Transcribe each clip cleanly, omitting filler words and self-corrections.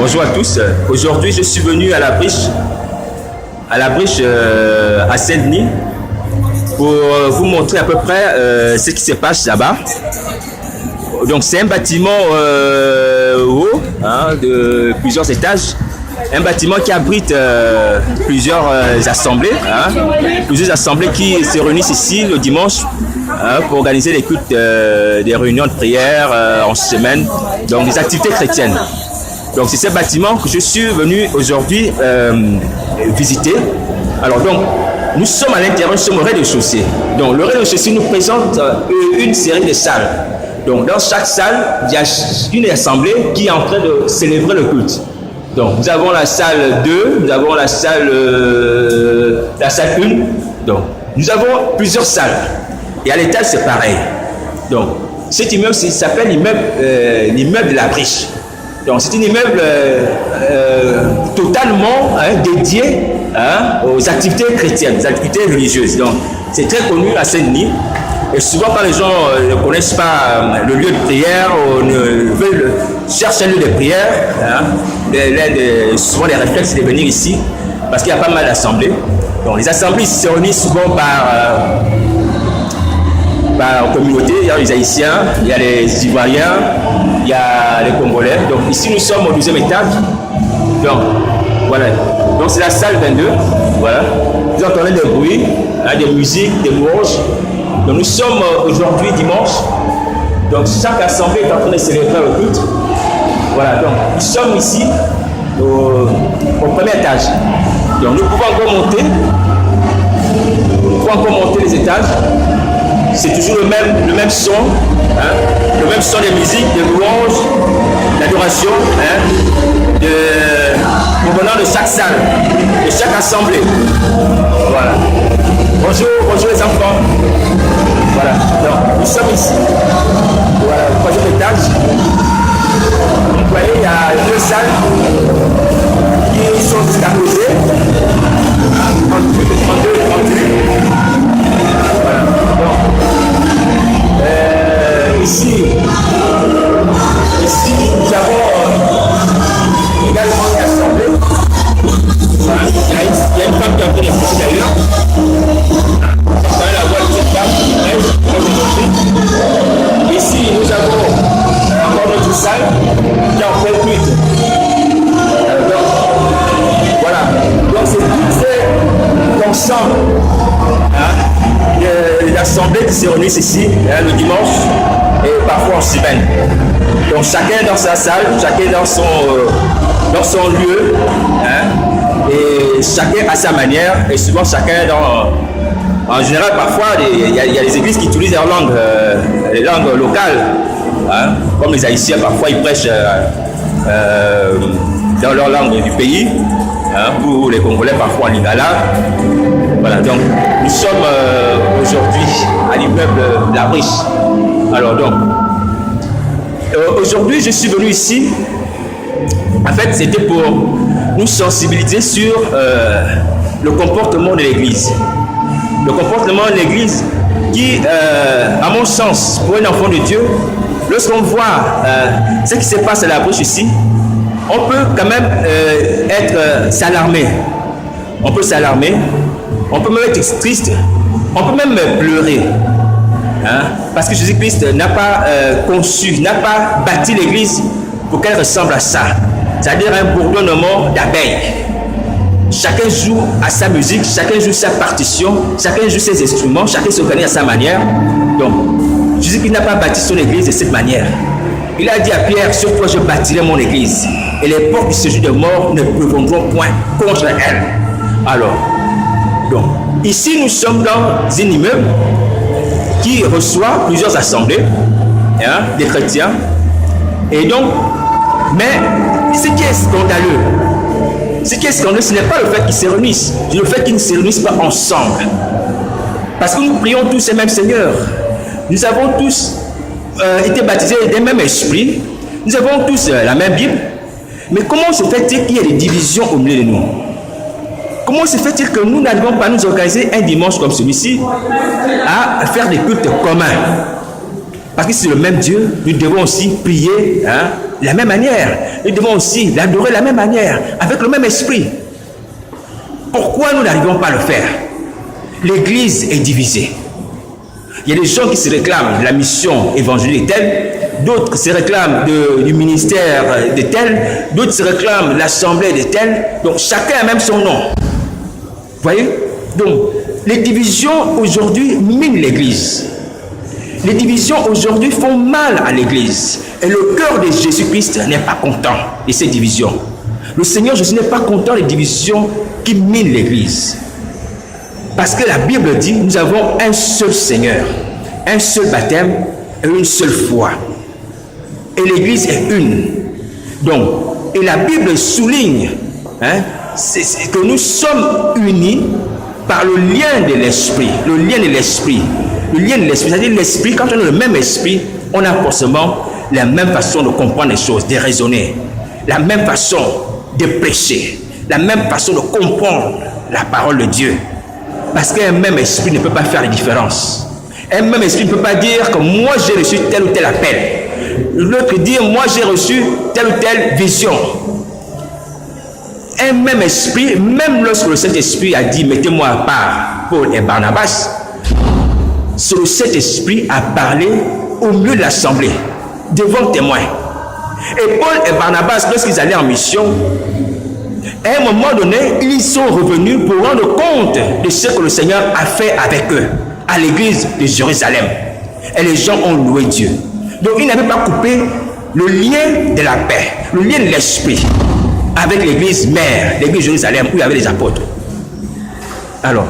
Bonjour à tous. Aujourd'hui, je suis venu à la Briche à Saint-Denis pour vous montrer à peu près ce qui se passe là-bas. Donc, c'est un bâtiment haut, de plusieurs étages. Un bâtiment qui abrite plusieurs assemblées, plusieurs assemblées qui se réunissent ici le dimanche pour organiser des cultes, des réunions de prière en semaine, donc des activités chrétiennes. Donc c'est ce bâtiment que je suis venu aujourd'hui visiter. Alors donc, nous sommes à l'intérieur, nous sommes au rez-de-chaussée. Donc le rez-de-chaussée nous présente une série de salles. Donc dans chaque salle, il y a une assemblée qui est en train de célébrer le culte. Donc nous avons la salle 2, nous avons la salle 1. Donc nous avons plusieurs salles. Et à l'étage c'est pareil. Donc cet immeuble s'appelle l'immeuble de la Briche. Donc c'est un immeuble totalement dédié aux activités chrétiennes, aux activités religieuses. Donc c'est très connu à Saint-Denis. Et souvent quand les gens ne connaissent pas le lieu de prière ou veulent chercher un lieu de prière, souvent les réflexes c'est de venir ici parce qu'il y a pas mal d'assemblées. Donc les assemblées se réunissent souvent par communauté. Il y a les Haïtiens, il y a les Ivoiriens, il y a les Congolais. Donc ici nous sommes au 12e étage. Donc voilà. Donc c'est la salle 22. Voilà. Vous entendez des bruits, des musiques, des louanges. Donc nous sommes aujourd'hui dimanche. Donc chaque assemblée est en train de célébrer le culte. Voilà. Donc nous sommes ici au premier étage. Donc nous pouvons encore monter. Nous pouvons encore monter les étages. C'est toujours le même son, le même son de musique, de louange, d'adoration, provenant de chaque salle, de chaque assemblée. Voilà. Bonjour les enfants. Voilà. Donc, nous sommes ici. Voilà, au troisième étage. Vous voyez, il y a deux salles qui sont juxtaposées. 32 et 38. Voilà. Donc, ici, nous avons également une assemblée. Voilà. Il y a une femme qui est en train de coucher d'ailleurs. Vous allez la voir de cette femme qui ici, nous avons encore notre salle qui est en fait culte. Voilà. Donc, c'est tout fait ensemble. Les assemblées qui se réunissent ici le dimanche et parfois en semaine. Donc chacun dans sa salle, chacun dans son lieu, et chacun à sa manière, et souvent chacun en général parfois il y a des églises qui utilisent les langues locales, comme les Haïtiens parfois ils prêchent dans leur langue du pays, ou les Congolais parfois en lingala. Voilà, donc nous sommes aujourd'hui à l'immeuble de la Briche. Alors donc, aujourd'hui je suis venu ici, en fait c'était pour nous sensibiliser sur le comportement de l'Église. Le comportement de l'Église qui, à mon sens, pour un enfant de Dieu, lorsqu'on voit ce qui se passe à la Briche ici, on peut quand même s'alarmer. On peut s'alarmer. On peut même être triste, on peut même pleurer. Parce que Jésus-Christ n'a pas conçu, n'a pas bâti l'Église pour qu'elle ressemble à ça. C'est-à-dire un bourdonnement d'abeilles. Chacun joue à sa musique, chacun joue sa partition, chacun joue ses instruments, chacun s'organise à sa manière. Donc, Jésus-Christ n'a pas bâti son Église de cette manière. Il a dit à Pierre, sur toi je bâtirai mon Église, et les portes du séjour des morts ne prévaudront point contre elle. Alors, donc, ici nous sommes dans un immeuble qui reçoit plusieurs assemblées, des chrétiens. Et donc, mais ce qui est scandaleux, ce n'est pas le fait qu'ils se réunissent, c'est le fait qu'ils ne se réunissent pas ensemble. Parce que nous prions tous le même Seigneur. Nous avons tous été baptisés d'un même esprit. Nous avons tous la même Bible. Mais comment se fait-il qu'il y ait des divisions au milieu de nous? Comment se fait-il que nous n'arrivons pas à nous organiser un dimanche comme celui-ci à faire des cultes communs? Parce que c'est le même Dieu, nous devons aussi prier de la même manière. Nous devons aussi l'adorer de la même manière, avec le même esprit. Pourquoi nous n'arrivons pas à le faire? L'Église est divisée. Il y a des gens qui se réclament de la mission évangélique telle, d'autres se réclament du ministère de tel, d'autres se réclament de l'assemblée de tel. Donc chacun a même son nom. Vous voyez? Donc les divisions aujourd'hui minent l'Église. Les divisions aujourd'hui font mal à l'Église. Et le cœur de Jésus-Christ n'est pas content de ces divisions. Le Seigneur Jésus n'est pas content des divisions qui minent l'Église. Parce que la Bible dit, nous avons un seul Seigneur, un seul baptême et une seule foi. Et l'Église est une. Donc, et la Bible souligne que nous sommes unis par le lien de l'esprit. Le lien de l'esprit. Le lien de l'esprit, c'est-à-dire l'esprit, quand on a le même esprit, on a forcément la même façon de comprendre les choses, de raisonner, la même façon de prêcher, la même façon de comprendre la parole de Dieu. Parce qu'un même esprit ne peut pas faire la différence. Un même esprit ne peut pas dire que moi j'ai reçu tel ou tel appel. L'autre dit moi j'ai reçu telle ou telle vision. Un même esprit, même lorsque le Saint-Esprit a dit mettez-moi à part Paul et Barnabas, c'est le Saint-Esprit a parlé au milieu de l'assemblée, devant témoins. Et Paul et Barnabas, lorsqu'ils allaient en mission, à un moment donné, ils sont revenus pour rendre compte de ce que le Seigneur a fait avec eux à l'église de Jérusalem. Et les gens ont loué Dieu. Donc ils n'avaient pas coupé le lien de la paix, le lien de l'esprit avec l'église mère, l'église de Jérusalem où il y avait les apôtres. Alors,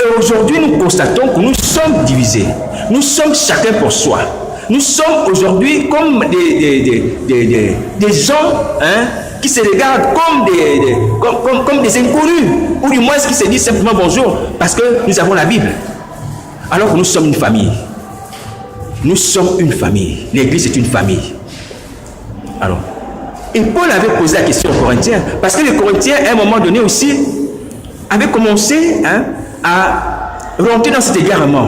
et aujourd'hui nous constatons que nous sommes divisés. Nous sommes chacun pour soi. Nous sommes aujourd'hui comme des gens qui se regardent comme des inconnus, ou du moins qui se disent simplement bonjour, parce que nous avons la Bible. Alors que nous sommes une famille. Nous sommes une famille. L'église est une famille. Alors, et Paul avait posé la question aux Corinthiens, parce que les Corinthiens, à un moment donné aussi, avaient commencé à rentrer dans cet égarement,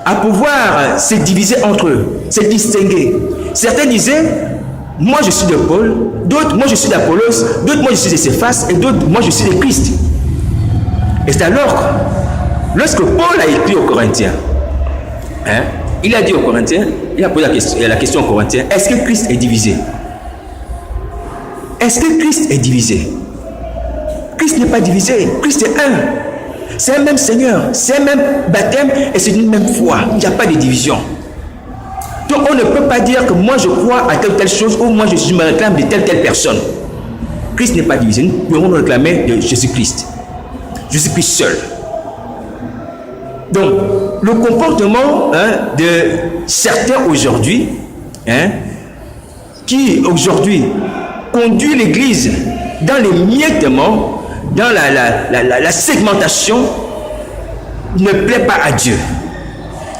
à pouvoir se diviser entre eux, se distinguer. Certains disaient, moi je suis de Paul, d'autres, moi je suis d'Apollos, d'autres, moi je suis de Céphas, et d'autres, moi je suis de Christ. Et c'est alors, lorsque Paul a écrit aux Corinthiens, il a dit aux Corinthiens, il a posé la question aux Corinthiens, est-ce que Christ est divisé? Est-ce que Christ est divisé? Christ n'est pas divisé, Christ est un. C'est un même Seigneur, c'est un même baptême et c'est une même foi. Il n'y a pas de division. Donc on ne peut pas dire que moi je crois à telle ou telle chose ou moi je me réclame de telle personne. Christ n'est pas divisé. Nous pouvons nous réclamer de Jésus-Christ. Jésus-Christ seul. Donc le comportement de certains aujourd'hui, qui aujourd'hui conduit l'Église dans les miettements, dans la segmentation, ne plaît pas à Dieu.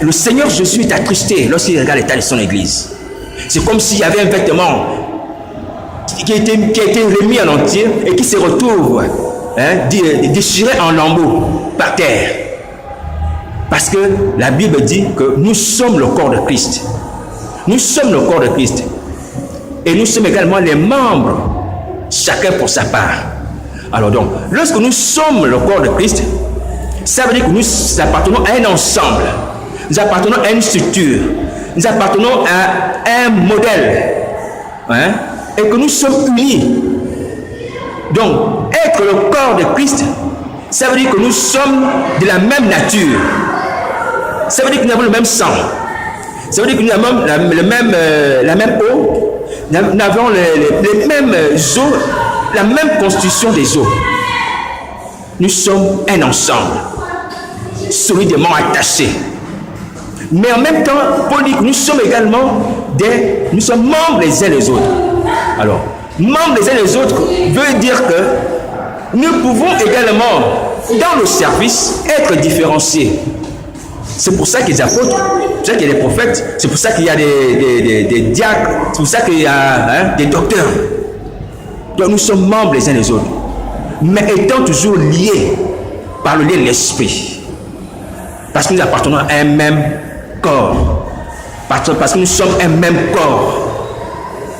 Le Seigneur Jésus est attristé lorsqu'il regarde l'état de son Église. C'est comme s'il y avait un vêtement qui a été remis en entier et qui se retrouve déchiré en lambeaux par terre. Parce que la Bible dit que nous sommes le corps de Christ. Nous sommes le corps de Christ. Et nous sommes également les membres, chacun pour sa part. Alors donc, lorsque nous sommes le corps de Christ, ça veut dire que nous appartenons à un ensemble. Nous appartenons à une structure. Nous appartenons à un modèle. Et que nous sommes unis. Donc, être le corps de Christ, ça veut dire que nous sommes de la même nature. Ça veut dire que nous avons le même sang. Ça veut dire que nous avons la même eau. Nous avons les mêmes os, la même constitution des os. Nous sommes un ensemble, solidement attachés. Mais en même temps, Paul dit que nous sommes également nous sommes membres les uns des autres. Alors, membres les uns des autres veut dire que nous pouvons également, dans le service, être différenciés. C'est pour ça qu'il y a des apôtres, c'est pour ça qu'il y a des prophètes, c'est pour ça qu'il y a des diacres, c'est pour ça qu'il y a des docteurs. Donc nous sommes membres les uns des autres, mais étant toujours liés par le lien de l'esprit. Parce que nous appartenons à un même corps, Parce que nous sommes un même corps.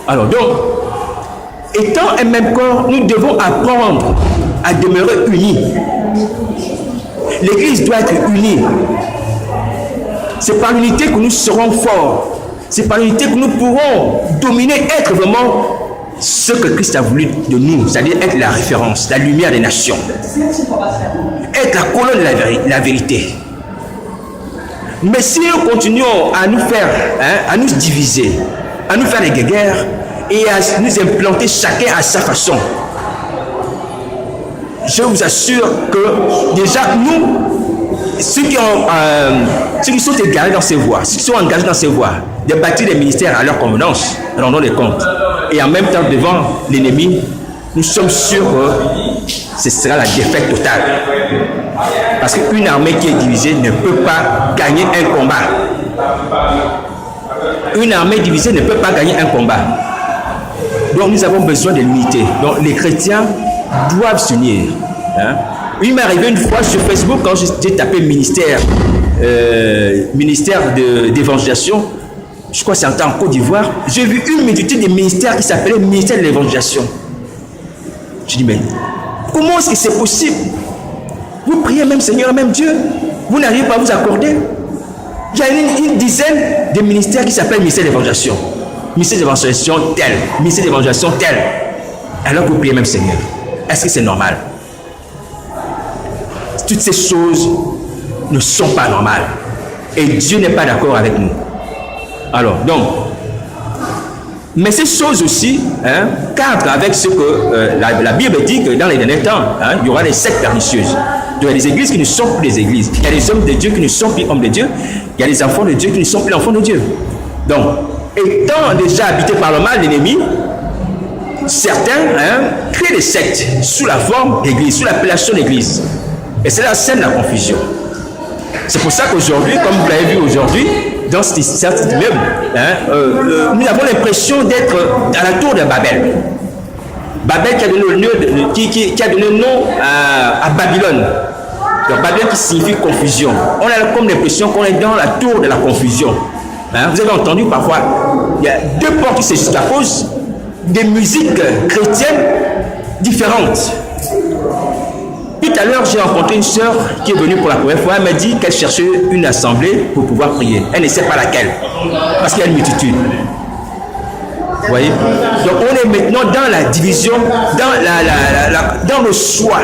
Alors donc, étant un même corps, nous devons apprendre à demeurer unis. L'Église doit être unie. C'est par l'unité que nous serons forts. C'est par l'unité que nous pourrons dominer, être vraiment ce que Christ a voulu de nous, c'est-à-dire être la référence, la lumière des nations, être la colonne de la vérité. Mais si nous continuons à nous faire, à nous diviser, à nous faire des guerres et à nous implanter chacun à sa façon, je vous assure que déjà nous, ceux qui sont égarés dans ces voies, ceux qui sont engagés dans ces voies, de bâtir des ministères à leur convenance, rendons des comptes. Et en même temps, devant l'ennemi, nous sommes sûrs que ce sera la défaite totale. Parce qu'une armée qui est divisée ne peut pas gagner un combat. Une armée divisée ne peut pas gagner un combat. Donc nous avons besoin de l'unité. Donc les chrétiens doivent s'unir. Il m'est arrivé une fois sur Facebook, quand j'ai tapé ministère d'évangélisation, je crois que c'est en Côte d'Ivoire, j'ai vu une multitude de ministères qui s'appelait ministère de l'évangélisation. Je dis, mais comment est-ce que c'est possible? Vous priez même Seigneur, même Dieu, vous n'arrivez pas à vous accorder. Il y a une dizaine de ministères qui s'appellent ministère d'évangélisation. Ministère d'évangélisation tel, ministère d'évangélisation tel. Alors que vous priez même Seigneur. Est-ce que c'est normal? Toutes ces choses ne sont pas normales. Et Dieu n'est pas d'accord avec nous. Alors, donc, mais ces choses aussi cadrent avec ce que la Bible dit que dans les derniers temps, il y aura des sectes pernicieuses. Il y aura des églises qui ne sont plus des églises. Il y a des hommes de Dieu qui ne sont plus hommes de Dieu. Il y a des enfants de Dieu qui ne sont plus enfants de Dieu. Donc, étant déjà habités par le mal, l'ennemi, certains créent des sectes sous la forme d'église, sous l'appellation d'église. Et c'est la scène de la confusion. C'est pour ça qu'aujourd'hui, comme vous l'avez vu aujourd'hui, dans cet immeuble, nous avons l'impression d'être à la tour de Babel. Babel qui a donné le nom à Babylone. Donc Babylone qui signifie confusion. On a comme l'impression qu'on est dans la tour de la confusion. Vous avez entendu parfois, il y a deux portes qui se juxtaposent, des musiques chrétiennes différentes. Tout à l'heure, j'ai rencontré une sœur qui est venue pour la première fois. Elle m'a dit qu'elle cherchait une assemblée pour pouvoir prier. Elle ne sait pas laquelle, parce qu'il y a une multitude. Vous voyez? Donc on est maintenant dans la division, dans le choix.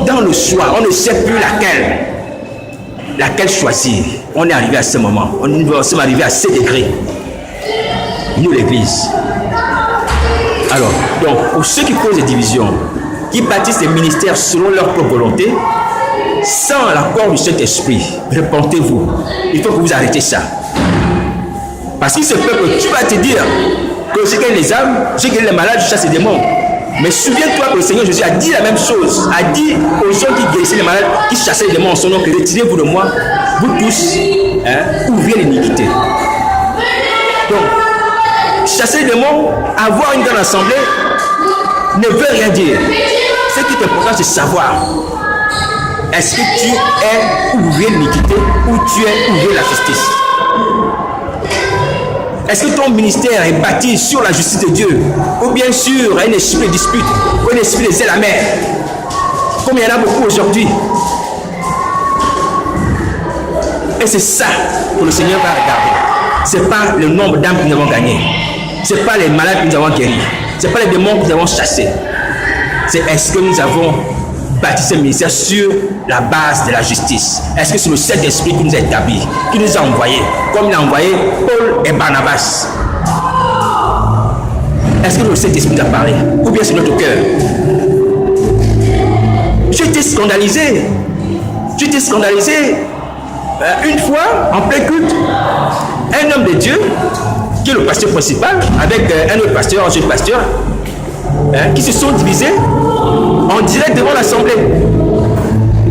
Dans le choix, on ne sait plus laquelle choisir. On est arrivé à ce moment. On sommes arrivés à ces degrés. Nous, l'Église. Alors, donc, pour ceux qui causent des divisions, qui bâtissent des ministères selon leur propre volonté, sans l'accord du Saint-Esprit, repentez-vous. Il faut que vous arrêtez ça. Parce qu'il se peut que tu vas te dire que j'ai gagné les âmes, j'ai gagné les malades, je chasse les démons. Mais souviens-toi que le Seigneur Jésus a dit la même chose, a dit aux gens qui guérissaient les malades, qui chassaient les démons en son nom, que retirez-vous de moi, vous tous, ouvrez l'iniquité. Donc, chasser les démons, avoir une grande assemblée, ne veut rien dire. Ce qui est important, c'est savoir. Est-ce que tu es ouvrier de l'iniquité ou tu es ouvrier de la justice? Est-ce que ton ministère est bâti sur la justice de Dieu ou bien sur un esprit de dispute ou un esprit de zèle amer? Comme il y en a beaucoup aujourd'hui. Et c'est ça que le Seigneur va regarder. Ce n'est pas le nombre d'âmes que nous avons gagnées. Ce n'est pas les malades que nous avons guéris. Ce n'est pas les démons que nous avons chassés. C'est est-ce que nous avons bâti ce ministère sur la base de la justice? Est-ce que c'est le Saint-Esprit qui nous a établis, qui nous a envoyés, comme il a envoyé Paul et Barnabas? Est-ce que le Saint-Esprit nous a parlé? Ou bien c'est notre cœur? J'étais scandalisé. Une fois, en plein culte, un homme de Dieu, qui est le pasteur principal, avec un autre pasteur, un jeune pasteur, qui se sont divisés en direct devant l'assemblée.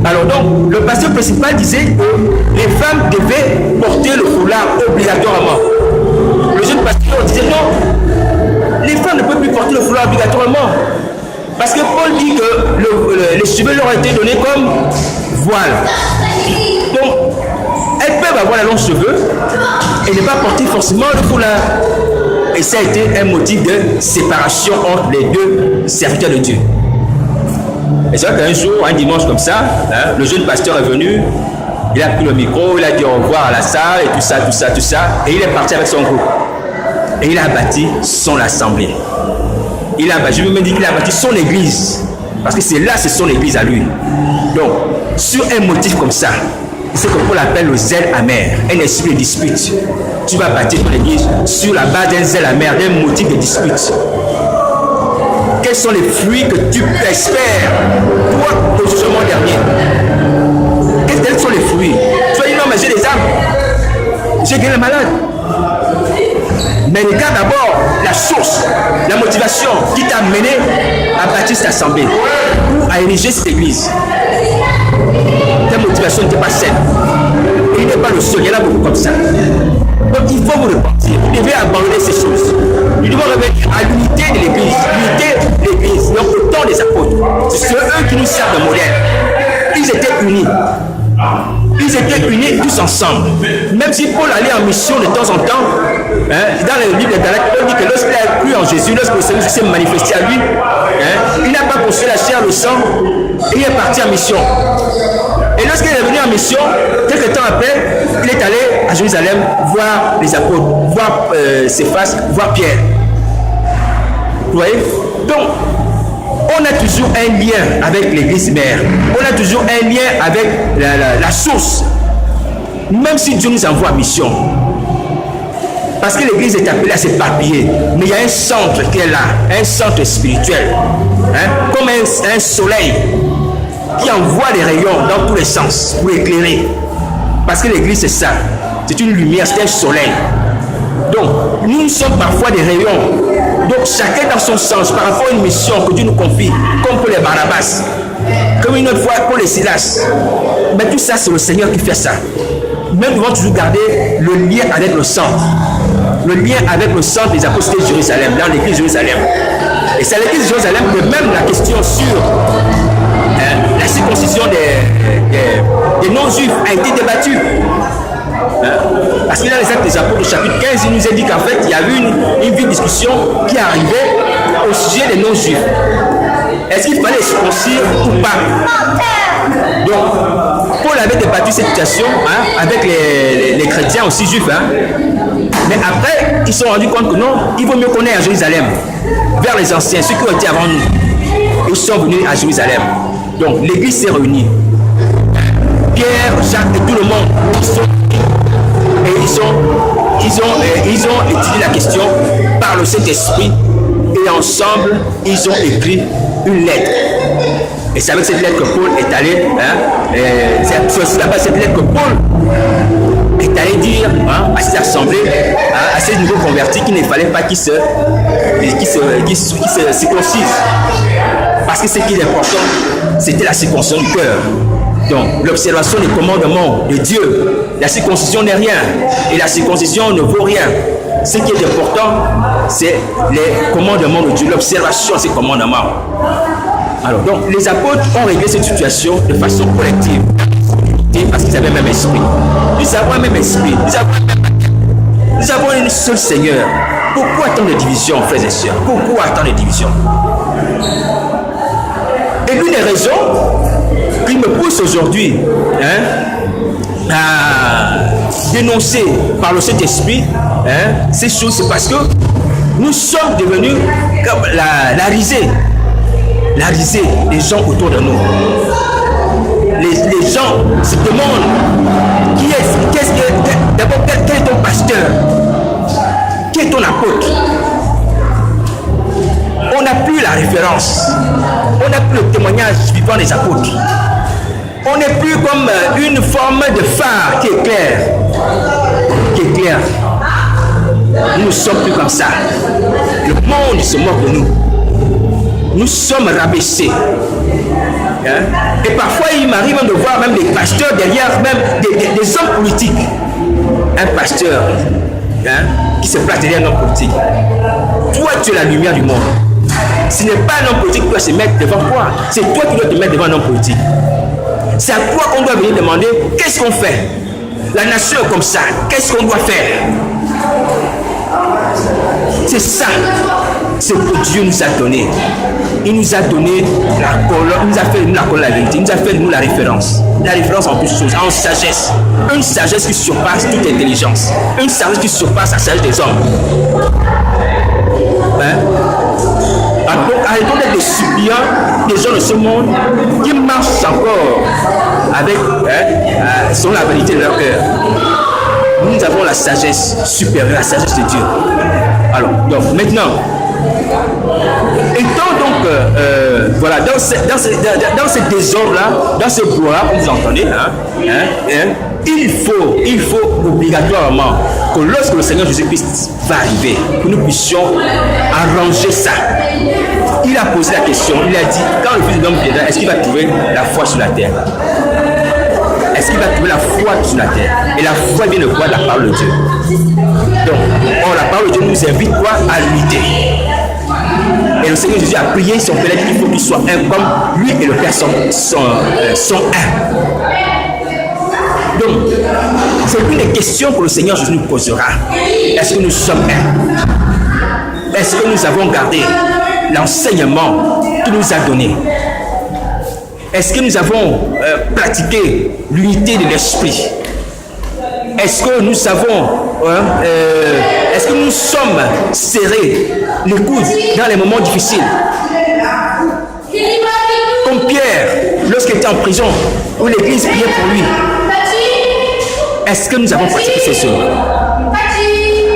Alors donc, le pasteur principal disait que les femmes devaient porter le foulard obligatoirement. Le jeune pasteur disait non, les femmes ne peuvent plus porter le foulard obligatoirement. Parce que Paul dit que les cheveux leur ont été donnés comme voile. Donc, Elles peuvent avoir les longs cheveux et ne pas porter forcément le foulard. Et ça a été un motif de séparation entre les deux serviteurs de Dieu. Et c'est vrai qu'un jour, un dimanche comme ça, le jeune pasteur est venu, il a pris le micro, il a dit au revoir à la salle et tout ça, et il est parti avec son groupe. Et il a bâti son assemblée. Je me dis qu'il a bâti son église, parce que c'est son église à lui. Donc, sur un motif comme ça, c'est ce que Paul appelle le zèle amer, un esprit de dispute. Tu vas bâtir ton église sur la base d'un zèle amer, d'un motif de dispute. Quels sont les fruits que tu espères, toi, au jugement dernier? Quels sont les fruits? Tu vas dire non, mais j'ai des âmes, j'ai guéri les malades. Mais regarde d'abord la source, la motivation qui t'a mené à bâtir cette assemblée ou à ériger cette église. Ta motivation n'était pas saine. Et il n'est pas le seul, il y en a beaucoup comme ça. Donc il faut vous repentir. Vous devez abandonner ces choses. Nous devons revenir à l'unité de l'église. L'unité de l'église. Donc le temps des apôtres. C'est eux qui nous servent de modèle. Ils étaient unis. Ils étaient unis tous ensemble. Même si Paul allait en mission de temps en temps, dans le livre de Galates, on dit que lorsqu'il a cru en Jésus, lorsque le Seigneur s'est manifesté à lui, il n'a pas construit la chair, le sang, et il est parti en mission. Et lorsqu'il est revenu en mission, quelques temps après, il est allé à Jérusalem voir les apôtres, voir Céphas, voir Pierre. Vous voyez? Donc, on a toujours un lien avec l'église mère. On a toujours un lien avec la source. Même si Dieu nous envoie en mission. Parce que l'église est appelée à s'éparpiller. Mais il y a un centre qui est là. Un centre spirituel. Comme un soleil qui envoie des rayons dans tous les sens pour éclairer. Parce que l'église c'est ça. C'est une lumière, c'est un soleil. Donc, nous sommes parfois des rayons. Donc, chacun dans son sens, par rapport à une mission que Dieu nous confie, comme pour les Barabbas, comme une autre fois pour les Silas. Mais tout ça, c'est le Seigneur qui fait ça. Mais nous devons toujours garder le lien avec le centre. Le lien avec le centre des apôtres de Jérusalem, dans l'église de Jérusalem. Et c'est à l'église de Jérusalem que même la question sur la circoncision des non-juifs a été débattue. Parce que dans les Actes des Apôtres, chapitre 15, il nous a dit qu'en fait, il y a eu une vive discussion qui est arrivée au sujet des non-juifs. Est-ce qu'il fallait se circoncire ou pas? Donc, Paul avait débattu cette situation avec les chrétiens aussi juifs. Mais après, ils se sont rendus compte que non, il vaut mieux qu'on aille à Jérusalem, vers les anciens, ceux qui ont été avant nous. Ils sont venus à Jérusalem. Donc, l'église s'est réunie. Pierre, Jacques et tout le monde, et ils ont étudié la question par le Saint-Esprit et ensemble, ils ont écrit une lettre. Et c'est avec cette lettre que Paul est allé, c'est là-bas cette lettre que Paul est allé dire à cette assemblée, à ces nouveaux convertis qu'il ne fallait pas qu'ils se circoncisent. Parce que ce qui est important, c'était la circoncision du cœur. Donc, l'observation des commandements de Dieu, la circoncision n'est rien et la circoncision ne vaut rien. Ce qui est important, c'est les commandements de Dieu, l'observation de ces commandements. Alors, donc, les apôtres ont réglé cette situation de façon collective parce qu'ils avaient le même esprit. Nous avons un même esprit, nous avons un seul Seigneur. Pourquoi tant de divisions, frères et sœurs? Pourquoi tant de divisions? Et l'une des raisons qui me pousse aujourd'hui à dénoncer par le Saint-Esprit ces choses, c'est parce que nous sommes devenus comme la risée des gens autour de nous. Les gens se demandent d'abord quel est ton pasteur, qui est ton apôtre. On n'a plus la référence, on n'a plus le témoignage vivant des apôtres. On n'est plus comme une forme de phare qui est claire. Nous ne sommes plus comme ça. Le monde se moque de nous. Nous sommes rabaissés. Et parfois, il m'arrive de voir même des pasteurs derrière, même des hommes politiques. Un pasteur qui se place derrière un homme politique. Toi, tu es la lumière du monde. Ce n'est pas un homme politique qui doit se mettre devant toi. C'est toi qui dois te mettre devant un homme politique. C'est à toi qu'on doit venir demander qu'est-ce qu'on fait. La nation est comme ça. Qu'est-ce qu'on doit faire? C'est ça. C'est ce que Dieu nous a donné. Il nous a donné la colonne, il nous a fait nous la colonne, la vérité, il nous a fait nous la référence. La référence en toutes choses, en sagesse. Une sagesse qui surpasse toute intelligence. Une sagesse qui surpasse la sagesse des hommes. Arrêtons d'être des suppliants des gens de ce monde qui marchent encore avec selon la vérité de leur cœur. Nous avons la sagesse supérieure, la sagesse de Dieu. Alors, donc maintenant, étant donc, voilà, dans ce désordre-là, dans ce brouhaha, comme vous entendez, il faut obligatoirement que lorsque le Seigneur Jésus-Christ va arriver, que nous puissions arranger ça. Il a posé la question, il a dit, quand le Fils de l'homme viendra, est-ce qu'il va trouver la foi sur la terre? Est-ce qu'il va trouver la foi sur la terre? Et la foi vient de quoi? La parole de Dieu. Donc, la parole de Dieu nous invite quoi? À l'unité. Et le Seigneur Jésus a prié son Père, il faut qu'il soit un comme lui et le Père sont un. Donc, c'est une des questions que le Seigneur Jésus nous posera. Est-ce que nous sommes un? Est-ce que nous avons gardé l'enseignement qu'il nous a donné? Est-ce que nous avons pratiqué l'unité de l'esprit? Est-ce que nous savons, est-ce que nous sommes serrés les coudes dans les moments difficiles? Comme Pierre, lorsqu'il était en prison, où l'église priait pour lui. Est-ce que nous avons pratiqué ces choses?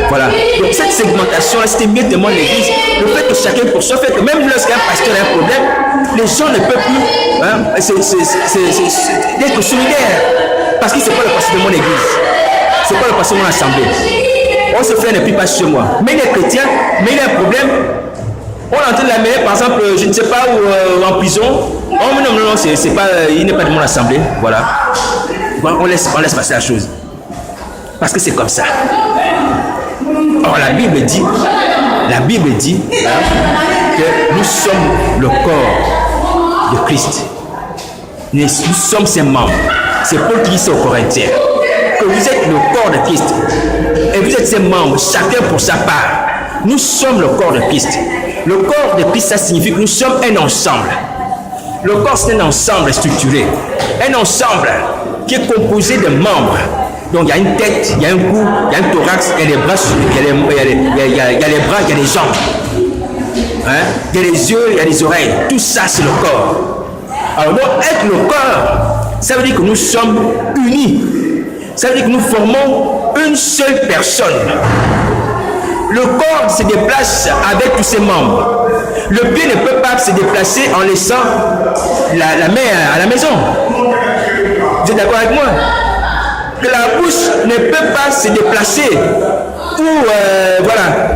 Voilà. Donc cette segmentation, cette émiettement de l'église, le fait que chacun pour soi, fait que même lorsqu'un pasteur a un problème, les gens ne peuvent plus d'être solidaires. Parce que ce n'est pas le pasteur de mon église. Ce n'est pas le pasteur de mon assemblée. On se fait, ne prie pas chez moi. Mais il est chrétien, mais il a un problème. On est en train de l'amener, par exemple, je ne sais pas, où, en prison. Oh, mais non, c'est pas, il n'est pas de mon assemblée. Voilà. On laisse passer la chose. Parce que c'est comme ça. Or, la Bible dit que nous sommes le corps de Christ. Nous sommes ses membres. C'est Paul qui dit au Corinthiens que vous êtes le corps de Christ et vous êtes ses membres, chacun pour sa part. Nous sommes le corps de Christ. Le corps de Christ, ça signifie que nous sommes un ensemble. Le corps, c'est un ensemble structuré, un ensemble qui est composé de membres. Donc il y a une tête, il y a un cou, il y a un thorax, il y a les bras, il y a les bras, il y a les jambes. Il y a les yeux, il y a les oreilles. Tout ça, c'est le corps. Alors donc, être le corps, ça veut dire que nous sommes unis. Ça veut dire que nous formons une seule personne. Le corps se déplace avec tous ses membres. Le pied ne peut pas se déplacer en laissant la main à la maison. Vous êtes d'accord avec moi? Que la bouche ne peut pas se déplacer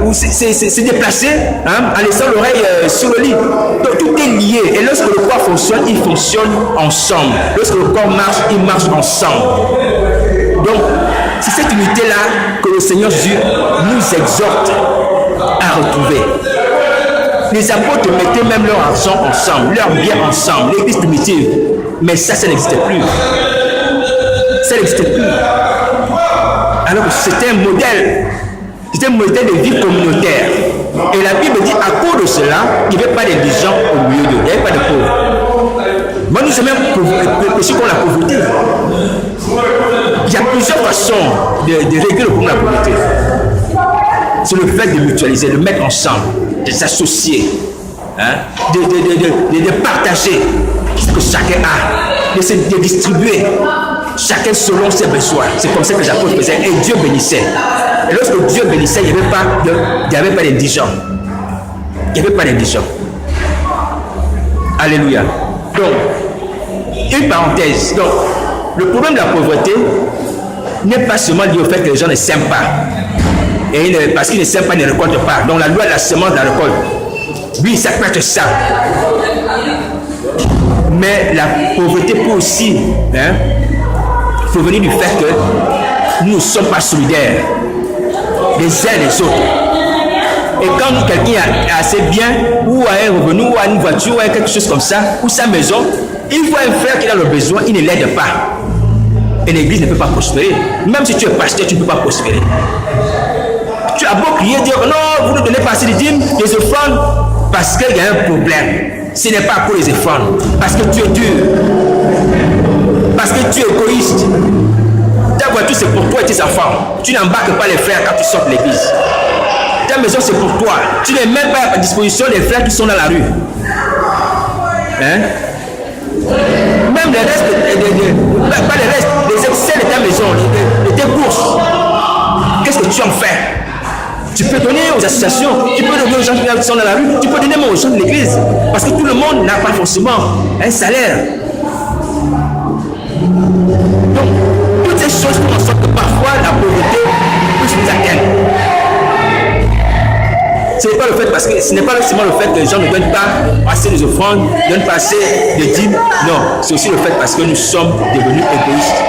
ou se déplacer en laissant l'oreille sur le lit. Donc tout est lié. Et lorsque le corps fonctionne, il fonctionne ensemble. Lorsque le corps marche, il marche ensemble. Donc c'est cette unité-là que le Seigneur Jésus nous exhorte à retrouver. Les apôtres mettaient même leur argent ensemble, leur bien ensemble, l'église primitive. Mais ça n'existait plus. Ça n'existait plus. Alors que c'était un modèle. C'était un modèle de vie communautaire. Et la Bible dit, à cause de cela, il n'y avait pas d'indigents au milieu d'eux. Il n'y avait pas de pauvres. Moi, nous sommes même péchés contre la pauvreté. Il y a plusieurs façons de régler le problème de la pauvreté. C'est le fait de mutualiser, de mettre ensemble, de s'associer, de partager ce que chacun a, de distribuer, chacun selon ses besoins. C'est comme ça que les apôtres faisaient. Et Dieu bénissait. Et lorsque Dieu bénissait, il n'y avait pas d'indigents. Il n'y avait pas d'indigents. Alléluia. Donc, une parenthèse. Donc, le problème de la pauvreté n'est pas seulement lié au fait que les gens ne s'aiment pas. Et parce qu'ils ne s'aiment pas, ils ne récoltent pas. Donc la loi de la semence de la récolte. Oui, ça peut être ça. Mais la pauvreté peut aussi provenir du fait que nous ne sommes pas solidaires les uns les autres. Et quand quelqu'un a assez bien, ou a un revenu, ou a une voiture, ou a quelque chose comme ça, ou sa maison, il voit un frère qui a le besoin, il ne l'aide pas. et l'église ne peut pas prospérer. Même si tu es pasteur, tu ne peux pas prospérer. Tu as beau crier, dire non, vous ne donnez pas assez de dîmes, des offrandes, parce qu'il y a un problème. Ce n'est pas pour les offrandes, parce que tu es dur, parce que tu es égoïste. Ta voiture, c'est pour toi et tes enfants. Tu n'embarques pas les frères quand tu sors de l'église. Ta maison, c'est pour toi. Tu n'es même pas à disposition des frères qui sont dans la rue. Hein? Même les restes, pas les restes, les excès de ta maison, de tes courses. Qu'est-ce que tu en fais? Tu peux donner aux associations, tu peux donner aux gens qui sont dans la rue, tu peux donner même aux gens de l'église. Parce que tout le monde n'a pas forcément un salaire. Donc, toutes ces choses font en sorte que parfois la pauvreté puisse nous atteindre. Ce n'est pas le fait, parce que ce n'est pas seulement le fait que les gens ne donnent pas assez des offrandes, ne donnent pas assez de dîmes. Non, c'est aussi le fait parce que nous sommes devenus égoïstes.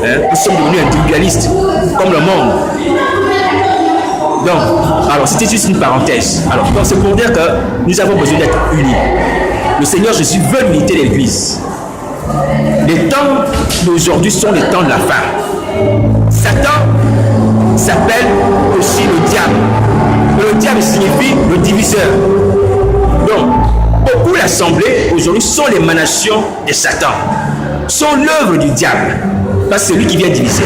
Hein? Nous sommes devenus individualistes, comme le monde. Donc, alors c'était juste une parenthèse. Alors, donc c'est pour dire que nous avons besoin d'être unis. Le Seigneur Jésus veut l'unité de l'Église. Les temps d'aujourd'hui sont les temps de la fin. Satan s'appelle aussi le diable. Le diable signifie le diviseur. Donc, beaucoup l'assemblée aujourd'hui sont l'émanation de Satan, sont l'œuvre du diable. Parce que c'est lui qui vient diviser.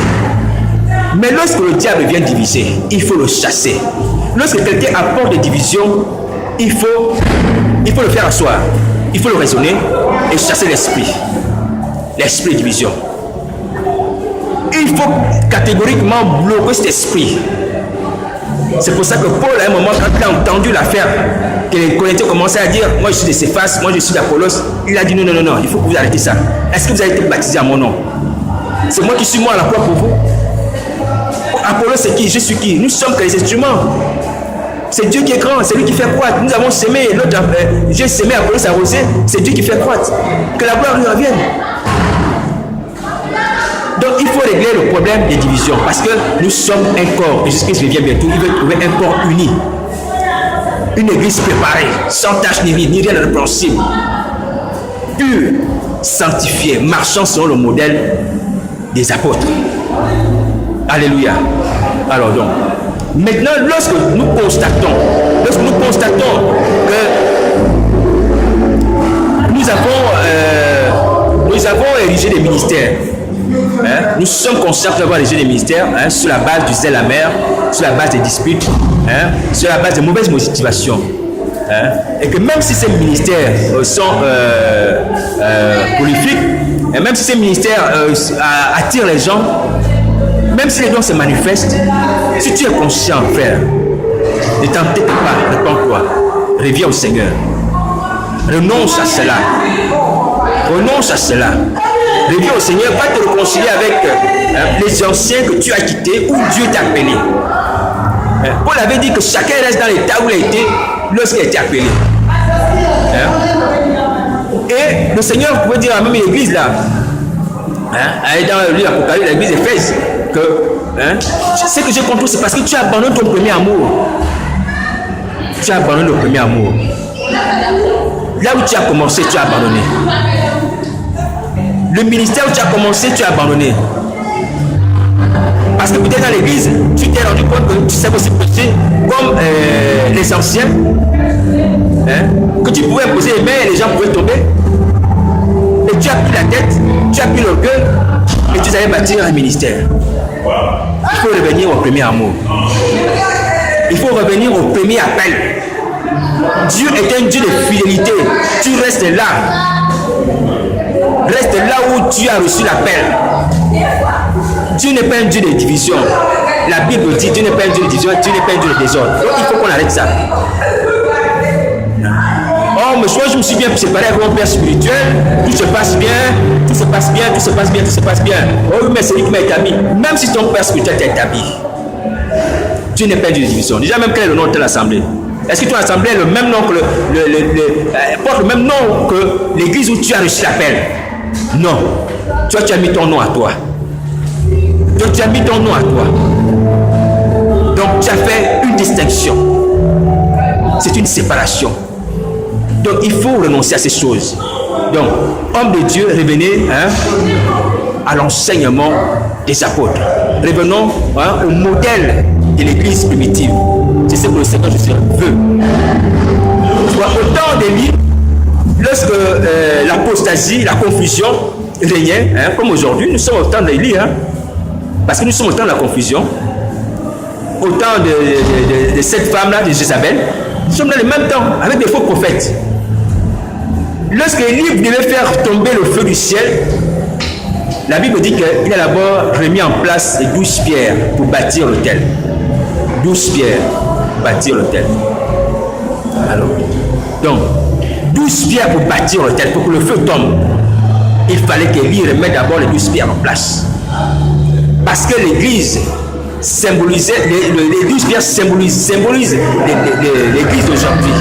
Mais lorsque le diable vient diviser, il faut le chasser. Lorsque quelqu'un apporte des divisions, il faut le faire asseoir. Il faut le raisonner et chasser l'esprit. L'esprit de division. Il faut catégoriquement bloquer cet esprit. C'est pour ça que Paul, à un moment, quand il a entendu l'affaire, que les Corinthiens commençaient à dire, moi je suis de Céphas, moi je suis d'Apollos, il a dit non, il faut que vous arrêtez ça. Est-ce que vous avez été baptisé à mon nom? C'est moi qui suis moi à la croix pour vous. Apollos c'est qui? Je suis qui? Nous sommes que les instruments. C'est Dieu qui est grand, c'est lui qui fait croître. Nous avons semé, j'ai semé, Apollos arrosé, c'est Dieu qui fait croître. Que la gloire lui revienne. Donc il faut régler le problème des divisions parce que nous sommes un corps et Jésus-Christ revient bientôt. Il veut trouver un corps uni, une église préparée, sans tache ni rien de répréhensible, pure, sanctifiée, marchant selon le modèle des apôtres. Alléluia. Alors donc, maintenant lorsque nous constatons que nous avons érigé des ministères. Hein? Nous sommes conscients d'avoir érigé des ministères sur la base du zèle amer, sur la base des disputes, sur la base de mauvaises motivations. Et que même si ces ministères sont prolifiques, et même si ces ministères attirent les gens, même si les dons se manifestent, si tu es conscient, frère, ne t'entête pas, répands-toi, reviens au Seigneur. Renonce à cela. Renonce à cela. Reviens au Seigneur, pas te réconcilier avec les anciens que tu as quittés ou Dieu t'a appelé. Paul avait dit que chacun reste dans l'état où il a été lorsqu'il a été appelé. Et le Seigneur pouvait dire à même l'église là, dans le livre Apocalypse, l'église d'Éphèse, que ce que j'ai compris, c'est parce que tu abandonnes ton premier amour. Tu abandonnes le premier amour. Là où tu as commencé, tu as abandonné. Le ministère où tu as commencé, tu as abandonné. Parce que peut-être dans l'église, tu t'es rendu compte que tu sais aussi prêcher comme les anciens, que tu pouvais imposer les mains et les gens pouvaient tomber. Et tu as pris la tête, tu as pris l'orgueil et tu allais bâtir un ministère. Il faut revenir au premier amour. Il faut revenir au premier appel. Dieu est un Dieu de fidélité. Tu restes là. Reste là où tu as reçu l'appel. Dieu n'est pas un Dieu de division. La Bible dit Dieu n'est pas un Dieu de division, Dieu n'est pas un Dieu de désordre. Donc il faut qu'on arrête ça. Oh, mais soit je me suis bien séparé avec mon père spirituel, tout se passe bien, tout se passe bien, tout se passe bien, tout se passe bien. Oh, mais c'est lui qui m'a établi. Même si ton père spirituel t'a établi, Dieu n'est pas un Dieu de division. Déjà, même quel est le nom de ton assemblée? Est-ce que ton assemblée a le même nom que porte le même nom que l'église où tu as reçu l'appel? Non. Toi, tu as mis ton nom à toi. Toi, tu as mis ton nom à toi. Donc, tu as fait une distinction. C'est une séparation. Donc, il faut renoncer à ces choses. Donc, homme de Dieu, revenez à l'enseignement des apôtres. Revenons au modèle de l'église primitive. C'est ce que le Seigneur Jésus veut. Au temps d'Élie, lorsque l'apostasie, la confusion régnait, comme aujourd'hui, nous sommes au temps d'Élie, parce que nous sommes au temps de la confusion, au temps de cette femme-là, de Jézabel, nous sommes dans le même temps, avec des faux prophètes. Lorsque Élie devait faire tomber le feu du ciel, la Bible dit qu'il a d'abord remis en place les 12 pierres pour bâtir l'autel. 12 pierres pour bâtir l'autel. Alors, donc, 12 pierres pour bâtir l'autel, pour que le feu tombe. Il fallait qu'Élie remette d'abord les 12 pierres en place. Parce que l'église symbolisait, les 12 pierres symbolisent l'église d'aujourd'hui.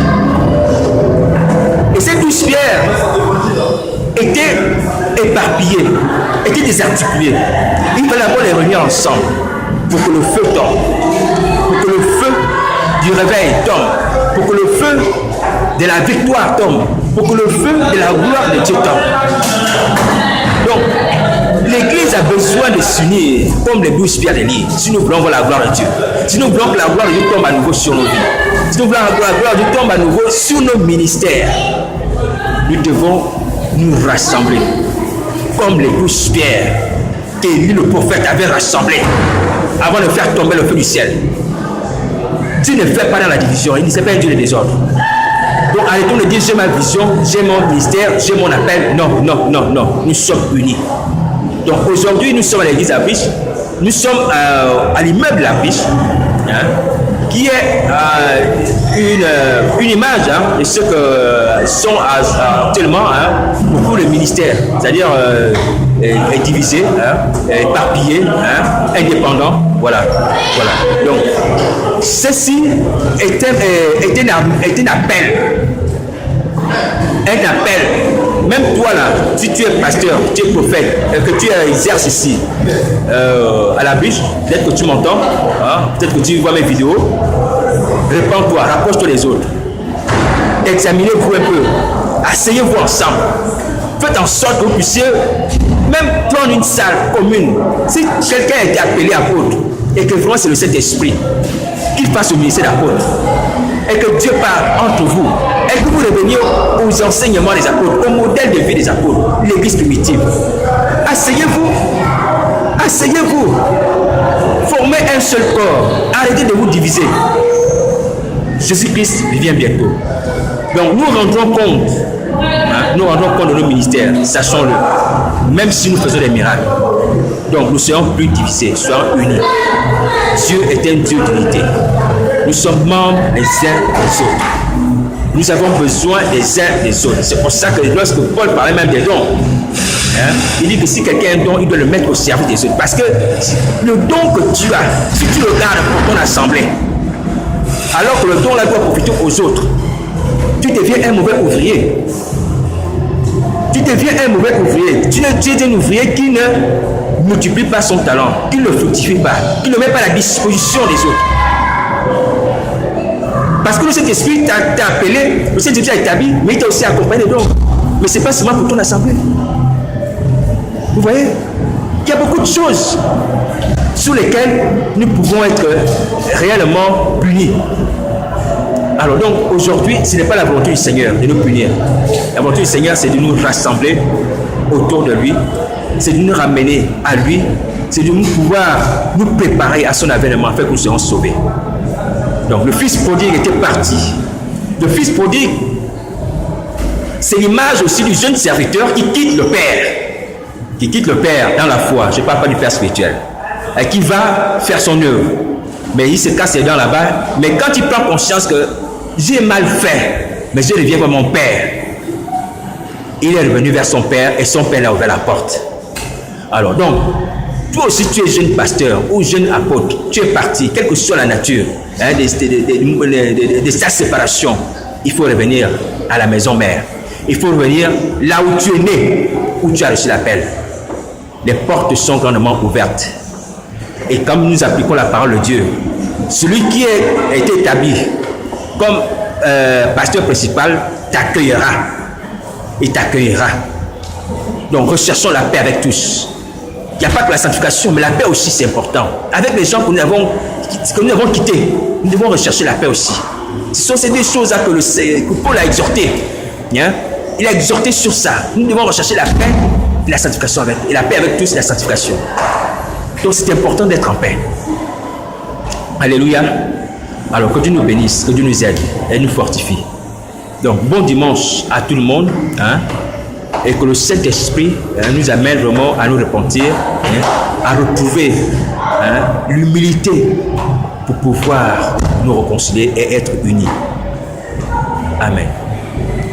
Et ces 12 pierres étaient éparpillées, étaient désarticulées. Il fallait d'abord les réunir ensemble pour que le feu tombe, pour que le feu du réveil tombe, pour que le feu de la victoire tombe, pour que le feu de la gloire de Dieu tombe. Donc, l'église a besoin de s'unir comme les 12 pierres d'Élie si nous voulons voir la gloire de Dieu. Si nous voulons que la gloire de Dieu tombe à nouveau sur nos vies. Si nous voulons que la gloire de Dieu tombe à nouveau sur nos ministères. Nous devons nous rassembler comme les 12 pierres qu'Élie le prophète avait rassemblées avant de faire tomber le feu du ciel. Dieu ne fait pas dans la division, il ne sait pas Dieu des désordres. Donc arrêtons de dire j'ai ma vision, j'ai mon ministère, j'ai mon appel. Non, non, non, non, nous sommes unis. Donc aujourd'hui nous sommes à l'église à Biche, nous sommes à l'immeuble à Biche, qui est une image de ce que sont actuellement beaucoup de ministères, c'est-à-dire divisés, éparpillés, indépendants. Voilà. Donc, ceci est un appel. Un appel. Même toi là, si tu es pasteur, tu es prophète, que tu exerces ici, à la Biche, peut-être que tu m'entends, peut-être que tu vois mes vidéos, répands-toi, rapproche-toi des autres. Examinez-vous un peu, asseyez-vous ensemble. Faites en sorte que vous puissiez même prendre une salle commune. Si quelqu'un a été appelé apôtre, et que vraiment c'est le Saint-Esprit, qu'il fasse le ministère d'apôtre, et que Dieu parle entre vous, et que vous reveniez aux enseignements des apôtres, au modèle de vie des apôtres, l'église primitive. Asseyez-vous, formez un seul corps, arrêtez de vous diviser. Jésus-Christ vient bientôt. Donc nous rendrons compte de nos ministères, sachons-le, même si nous faisons des miracles. Donc nous serons plus divisés, soyons unis. Dieu est un Dieu d'unité. Nous sommes membres les uns des autres. Nous avons besoin des uns des autres. C'est pour ça que lorsque Paul parlait même des dons, il dit que si quelqu'un a un don, il doit le mettre au service des autres. Parce que le don que tu as, si tu le gardes pour ton assemblée, alors que le don là doit profiter aux autres, tu deviens un mauvais ouvrier. Tu es un ouvrier qui ne multiplie pas son talent, qui ne le fructifie pas, qui ne met pas à la disposition des autres. Parce que le Saint-Esprit t'a appelé, le Saint-Esprit t'a établi, mais il t'a aussi accompagné de dons. Mais ce n'est pas seulement pour ton assemblée. Vous voyez, il y a beaucoup de choses sur lesquelles nous pouvons être réellement punis. Alors donc aujourd'hui, ce n'est pas la volonté du Seigneur de nous punir. La volonté du Seigneur, c'est de nous rassembler autour de lui, c'est de nous ramener à lui, c'est de nous pouvoir nous préparer à son avènement afin que nous soyons sauvés. Donc le fils prodigue était parti. Le fils prodigue, c'est l'image aussi du jeune serviteur qui quitte le Père dans la foi. Je ne parle pas du Père spirituel, et qui va faire son œuvre. Mais il se casse les dents là-bas. Mais quand il prend conscience que j'ai mal fait, mais je reviens vers mon Père, il est revenu vers son Père et son Père l'a ouvert la porte. Alors donc, toi aussi tu es jeune pasteur ou jeune apôtre, tu es parti, quelle que soit la nature de sa séparation, il faut revenir à la maison mère. Il faut revenir là où tu es né, où tu as reçu l'appel. Les portes sont grandement ouvertes. Et comme nous appliquons la parole de Dieu, celui qui a été établi comme pasteur principal t'accueillera. Il t'accueillera. Donc recherchons la paix avec tous. Il n'y a pas que la sanctification, mais la paix aussi, c'est important. Avec les gens que nous avons quittés, nous devons rechercher la paix aussi. Ce sont ces deux choses que Paul a exhorté. Hein? Il a exhorté sur ça. Nous devons rechercher la paix et la sanctification avec. Et la paix avec tous, c'est la sanctification. Donc c'est important d'être en paix. Alléluia. Alors que Dieu nous bénisse, que Dieu nous aide et nous fortifie. Donc bon dimanche à tout le monde. Hein? Et que le Saint-Esprit nous amène vraiment à nous repentir, à retrouver l'humilité pour pouvoir nous réconcilier et être unis. Amen.